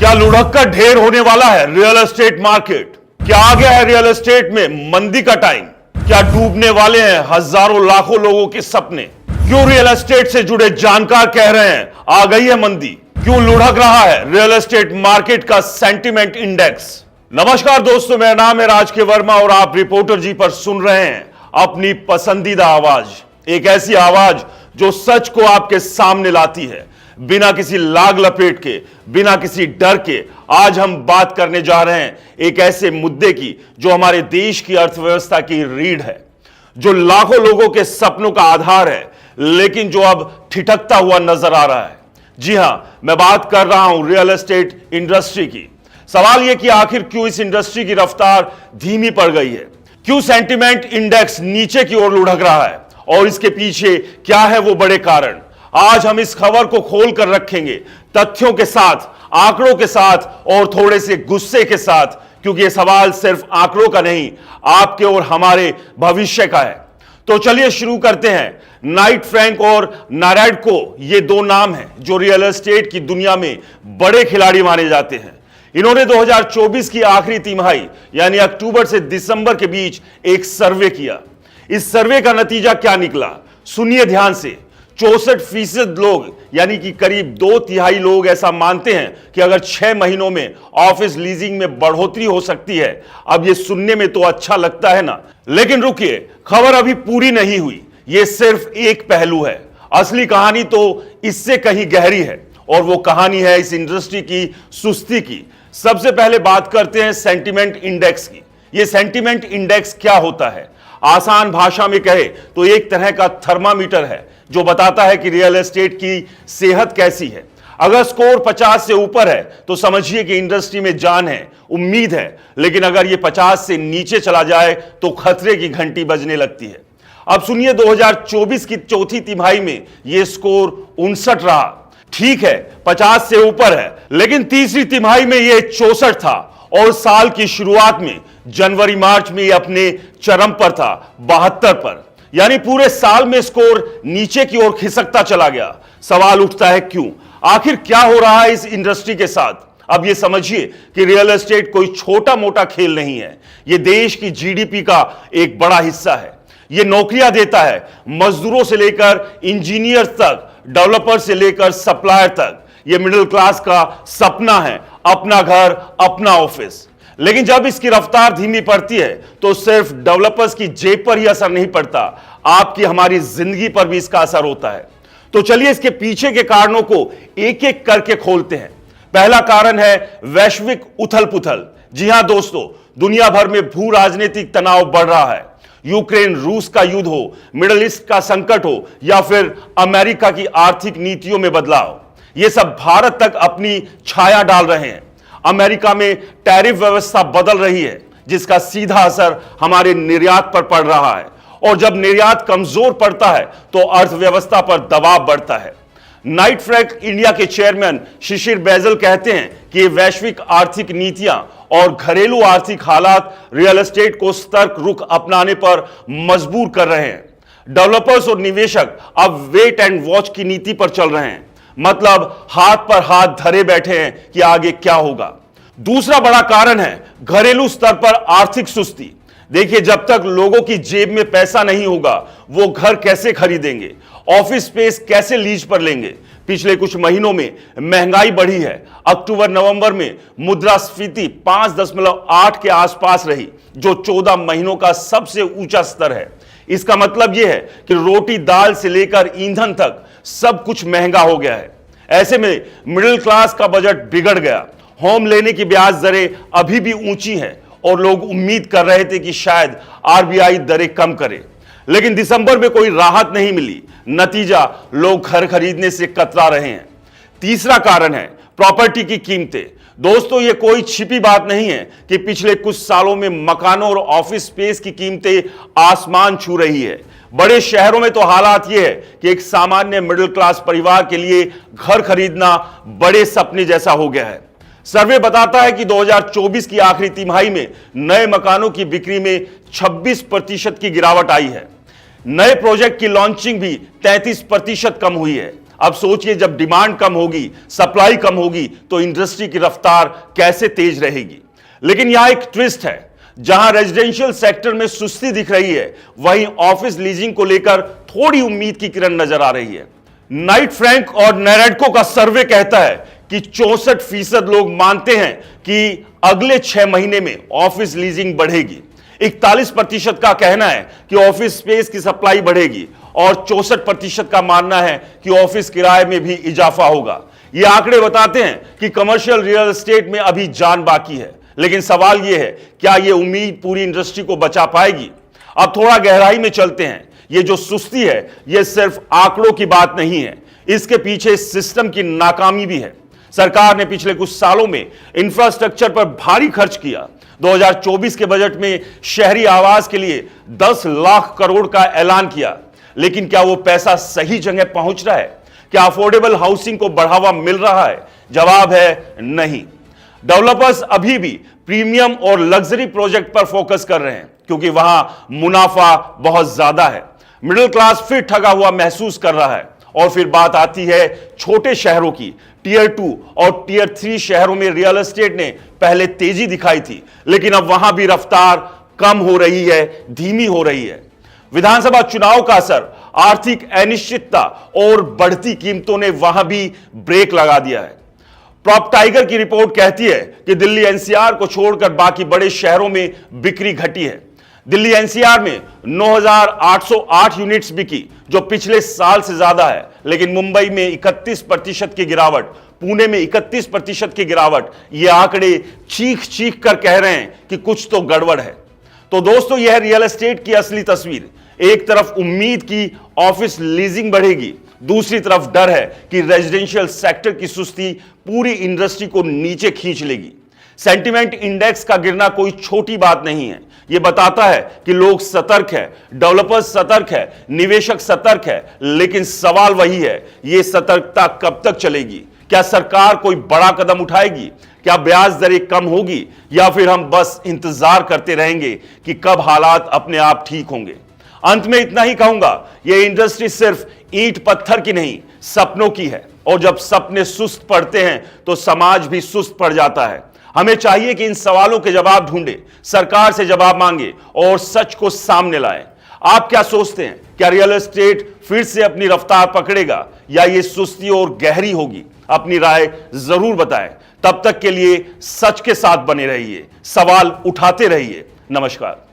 क्या लुढ़क का ढेर होने वाला है रियल एस्टेट मार्केट? क्या आ गया है रियल एस्टेट में मंदी का टाइम? क्या डूबने वाले हैं हजारों लाखों लोगों के सपने? क्यों रियल एस्टेट से जुड़े जानकार कह रहे हैं आ गई है मंदी? क्यों लुढ़क रहा है रियल एस्टेट मार्केट का सेंटिमेंट इंडेक्स? नमस्कार दोस्तों, मेरा नाम है राज के वर्मा और आप रिपोर्टर जी पर सुन रहे हैं अपनी पसंदीदा आवाज, एक ऐसी आवाज जो सच को आपके सामने लाती है बिना किसी लाग लपेट के, बिना किसी डर के। आज हम बात करने जा रहे हैं एक ऐसे मुद्दे की जो हमारे देश की अर्थव्यवस्था की रीढ़ है, जो लाखों लोगों के सपनों का आधार है, लेकिन जो अब ठिठकता हुआ नजर आ रहा है। जी हां, मैं बात कर रहा हूं रियल एस्टेट इंडस्ट्री की। सवाल यह कि आखिर क्यों इस इंडस्ट्री की रफ्तार धीमी पड़ गई है? क्यों सेंटिमेंट इंडेक्स नीचे की ओर लुढ़क रहा है और इसके पीछे क्या है वो बड़े कारण? आज हम इस खबर को खोल कर रखेंगे तथ्यों के साथ, आंकड़ों के साथ और थोड़े से गुस्से के साथ, क्योंकि यह सवाल सिर्फ आंकड़ों का नहीं, आपके और हमारे भविष्य का है। तो चलिए शुरू करते हैं। नाइट फ्रैंक और नारायणको ये दो नाम हैं जो रियल एस्टेट की दुनिया में बड़े खिलाड़ी माने जाते हैं। इन्होंने 2024 की आखिरी तिमाही यानी अक्टूबर से दिसंबर के बीच एक सर्वे किया। इस सर्वे का नतीजा क्या निकला, सुनिए ध्यान से। 64% लोग यानी कि करीब 2/3 लोग ऐसा मानते हैं कि अगर 6 महीनों में ऑफिस लीजिंग में बढ़ोतरी हो सकती है। अब यह सुनने में तो अच्छा लगता है ना, लेकिन रुकिए, खबर अभी पूरी नहीं हुई। यह सिर्फ एक पहलू है, असली कहानी तो इससे कहीं गहरी है, और वो कहानी है इस इंडस्ट्री की सुस्ती की। सबसे पहले बात करते हैं सेंटिमेंट इंडेक्स की। यह सेंटिमेंट इंडेक्स क्या होता है? आसान भाषा में कहे तो एक तरह का थर्मामीटर है जो बताता है कि रियल एस्टेट की सेहत कैसी है। अगर स्कोर 50 से ऊपर है तो समझिए कि इंडस्ट्री में जान है, उम्मीद है। लेकिन अगर यह 50 से नीचे चला जाए तो खतरे की घंटी बजने लगती है। अब सुनिए, 2024 की चौथी तिमाही में यह स्कोर 59 रहा। ठीक है, 50 से ऊपर है, लेकिन तीसरी तिमाही में यह 64 था और साल की शुरुआत में जनवरी मार्च में यह अपने चरम पर था, 72 पर। यानी पूरे साल में स्कोर नीचे की ओर खिसकता चला गया। सवाल उठता है क्यों? आखिर क्या हो रहा है इस इंडस्ट्री के साथ? अब यह समझिए कि रियल एस्टेट कोई छोटा मोटा खेल नहीं है। यह देश की जीडीपी का एक बड़ा हिस्सा है। यह नौकरियां देता है, मजदूरों से लेकर इंजीनियर तक, डेवलपर से लेकर सप्लायर तक। यह मिडिल क्लास का सपना है, अपना घर, अपना ऑफिस। लेकिन जब इसकी रफ्तार धीमी पड़ती है तो सिर्फ डेवलपर्स की जेब पर ही असर नहीं पड़ता, आपकी हमारी जिंदगी पर भी इसका असर होता है। तो चलिए इसके पीछे के कारणों को एक एक करके खोलते हैं। पहला कारण है वैश्विक उथल पुथल। जी हां दोस्तों, दुनिया भर में भू राजनीतिक तनाव बढ़ रहा है। यूक्रेन रूस का युद्ध हो, मिडिल ईस्ट का संकट हो, या फिर अमेरिका की आर्थिक नीतियों में बदलाव, ये सब भारत तक अपनी छाया डाल रहे हैं। अमेरिका में टैरिफ व्यवस्था बदल रही है, जिसका सीधा असर हमारे निर्यात पर पड़ रहा है, और जब निर्यात कमजोर पड़ता है तो अर्थव्यवस्था पर दबाव बढ़ता है। नाइट फ्रैंक इंडिया के चेयरमैन शिशिर बैजल कहते हैं कि वैश्विक आर्थिक नीतियां और घरेलू आर्थिक हालात रियल एस्टेट को सतर्क रुख अपनाने पर मजबूर कर रहे हैं। डेवलपर्स और निवेशक अब वेट एंड वॉच की नीति पर चल रहे हैं, मतलब हाथ पर हाथ धरे बैठे हैं कि आगे क्या होगा। दूसरा बड़ा कारण है घरेलू स्तर पर आर्थिक सुस्ती। देखिए, जब तक लोगों की जेब में पैसा नहीं होगा, वो घर कैसे खरीदेंगे, ऑफिस स्पेस कैसे लीज पर लेंगे? पिछले कुछ महीनों में महंगाई बढ़ी है। अक्टूबर नवंबर में मुद्रास्फीति 5.8 के आसपास रही, जो 14 महीनों का सबसे ऊंचा स्तर है। इसका मतलब यह है कि रोटी दाल से लेकर ईंधन तक सब कुछ महंगा हो गया है। ऐसे में मिडिल क्लास का बजट बिगड़ गया। होम लेने की ब्याज दरें अभी भी ऊंची हैं और लोग उम्मीद कर रहे थे कि शायद आरबीआई दरें कम करे, लेकिन दिसंबर में कोई राहत नहीं मिली। नतीजा, लोग घर खरीदने से कतरा रहे हैं। तीसरा कारण है प्रॉपर्टी की कीमतें। दोस्तों, यह कोई छिपी बात नहीं है कि पिछले कुछ सालों में मकानों और ऑफिस स्पेस की कीमतें आसमान छू रही है। बड़े शहरों में तो हालात यह है कि एक सामान्य मिडिल क्लास परिवार के लिए घर खरीदना बड़े सपने जैसा हो गया है। सर्वे बताता है कि 2024 की आखिरी तिमाही में नए मकानों की बिक्री में 26% की गिरावट आई है। नए प्रोजेक्ट की लॉन्चिंग भी 33% कम हुई है। अब सोचिए जब डिमांड कम होगी, सप्लाई कम होगी, तो इंडस्ट्री की रफ्तार कैसे तेज रहेगी। लेकिन यहां एक ट्विस्ट है, जहां रेजिडेंशियल सेक्टर में सुस्ती दिख रही है, वहीं ऑफिस लीजिंग को लेकर थोड़ी उम्मीद की किरण नजर आ रही है। नाइट फ्रैंक और नैरेडको का सर्वे कहता है कि 64% लोग मानते हैं कि अगले 6 महीने में ऑफिस लीजिंग बढ़ेगी। 41% का कहना है कि ऑफिस स्पेस की सप्लाई बढ़ेगी और 64% का मानना है कि ऑफिस किराए में भी इजाफा होगा। ये आंकड़े बताते हैं कि कमर्शियल रियल एस्टेट में अभी जान बाकी है। लेकिन सवाल यह है, क्या यह उम्मीद पूरी इंडस्ट्री को बचा पाएगी? अब थोड़ा गहराई में चलते हैं। यह जो सुस्ती है, यह सिर्फ आंकड़ों की बात नहीं है, इसके पीछे सिस्टम की नाकामी भी है। सरकार ने पिछले कुछ सालों में इंफ्रास्ट्रक्चर पर भारी खर्च किया। 2024 के बजट में शहरी आवास के लिए 10 लाख करोड़ का ऐलान किया, लेकिन क्या वो पैसा सही जगह पहुंच रहा है? क्या अफोर्डेबल हाउसिंग को बढ़ावा मिल रहा है? जवाब है नहीं। डेवलपर्स अभी भी प्रीमियम और लग्जरी प्रोजेक्ट पर फोकस कर रहे हैं, क्योंकि वहां मुनाफा बहुत ज्यादा है। मिडिल क्लास फिर ठगा हुआ महसूस कर रहा है। और फिर बात आती है छोटे शहरों की। टियर 2 और टियर 3 शहरों में रियल एस्टेट ने पहले तेजी दिखाई थी, लेकिन अब वहां भी रफ्तार कम हो रही है, धीमी हो रही है। विधानसभा चुनाव का असर, आर्थिक अनिश्चितता और बढ़ती कीमतों ने वहां भी ब्रेक लगा दिया है। प्रॉप टाइगर की रिपोर्ट कहती है कि दिल्ली एनसीआर को छोड़कर बाकी बड़े शहरों में बिक्री घटी है। दिल्ली एनसीआर में 9,808 यूनिट्स बिकी, जो पिछले साल से ज्यादा है। लेकिन मुंबई में 31% की गिरावट, पुणे में 31% की गिरावट। ये आंकड़े चीख चीख कर कह रहे हैं कि कुछ तो गड़बड़ है। तो दोस्तों, यह रियल एस्टेट की असली तस्वीर। एक तरफ उम्मीद की ऑफिस लीजिंग बढ़ेगी, दूसरी तरफ डर है कि रेजिडेंशियल सेक्टर की सुस्ती पूरी इंडस्ट्री को नीचे खींच लेगी। सेंटिमेंट इंडेक्स का गिरना कोई छोटी बात नहीं है। यह बताता है कि लोग सतर्क है, डेवलपर्स सतर्क है, निवेशक सतर्क है। लेकिन सवाल वही है, यह सतर्कता कब तक चलेगी? क्या सरकार कोई बड़ा कदम उठाएगी? क्या ब्याज दरें कम होगी? या फिर हम बस इंतजार करते रहेंगे कि कब हालात अपने आप ठीक होंगे? अंत में इतना ही कहूंगा, यह इंडस्ट्री सिर्फ ईंट पत्थर की नहीं, सपनों की है। और जब सपने सुस्त पड़ते हैं तो समाज भी सुस्त पड़ जाता है। हमें चाहिए कि इन सवालों के जवाब ढूंढे, सरकार से जवाब मांगे और सच को सामने लाएं। आप क्या सोचते हैं? क्या रियल एस्टेट फिर से अपनी रफ्तार पकड़ेगा या ये सुस्ती और गहरी होगी? अपनी राय जरूर बताएं। तब तक के लिए सच के साथ बने रहिए, सवाल उठाते रहिए। नमस्कार।